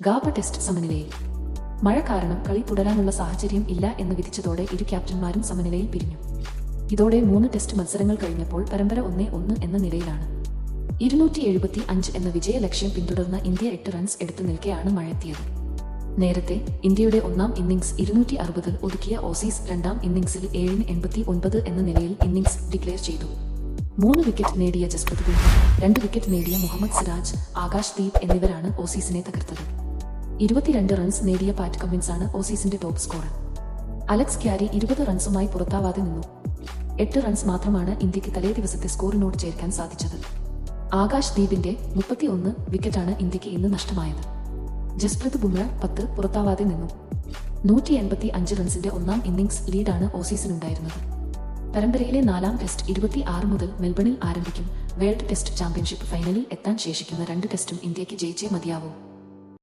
GABA test സമനിലയിൽ. മഴ കാരണം കളി തുടരാനുള്ള സാഹചര്യം ഇല്ല എന്ന് വിധിച്ചതോടെ ഇരു ക്യാപ്റ്റന്മാരും സമനിലയിൽ പിരിഞ്ഞു. ഇതോടെ 3 ടെസ്റ്റ് മത്സരങ്ങൾ കഴിഞ്ഞപ്പോൾ പരമ്പര 1-1 എന്ന നിലയിലാണ്. 275 എന്ന വിജയ ലക്ഷ്യം പിന്തുടർന്ന ഇന്ത്യ 8 റൺസ് എടുത്തു നിൽക്കെയാണ് മഴയെത്തിയത്. നേരത്തെ ഇന്ത്യയുടെ ഒന്നാം ഇന്നിംഗ്സ് 260 ഒതുക്കിയ ഓസീസ് രണ്ടാം ഇന്നിംഗ്സിൽ 7-89 എന്ന നിലയിൽ ഇന്നിംഗ്സ് ഡിക്ലെയർ ചെയ്തു. 3 വിക്കറ്റ് നേടിയ ജസ്പ്രീത് ബുംറ, 2 വിക്കറ്റ് നേടിയ മുഹമ്മദ് സിറാജ്, ആകാശ് ദീപ് എന്നിവരാണ് ഓസീസിനെ തകർത്തത്. 22 റൺസ് നേടിയ പാറ്റ് കമ്മിൻസാണ് ഓസീസിന്റെ ടോപ്പ് സ്കോറർ. അലക്സ് ക്യാരി 20 റൺസുമായി പുറത്താവാതെ നിന്നു. 8 റൺസ് മാത്രമാണ് ഇന്ത്യക്ക് തലേ ദിവസത്തെ സ്കോറിനോട് ചേർക്കാൻ സാധിച്ചത്. ആകാശ് ദീപിന്റെ 31 വിക്കറ്റാണ് ഇന്ത്യക്ക് ഇന്ന് നഷ്ടമായത്. ജസ്പ്രീത് ബുംറ 10 പുറത്താവാതെ നിന്നു. 185 റൺസിന്റെ ഒന്നാം ഇന്നിംഗ്സ് ലീഡാണ് ഓസീസിനുണ്ടായിരുന്നത്. പരമ്പരയിലെ 4ാം ടെസ്റ്റ് 26 മുതൽ മെൽബണിൽ ആരംഭിക്കും. വേൾഡ് ടെസ്റ്റ് ചാമ്പ്യൻഷിപ്പ് ഫൈനലിൽ എത്താൻ ശേഷിക്കുന്ന 2 ടെസ്റ്റും ഇന്ത്യക്ക് ജയിച്ചേ മതിയാവൂ.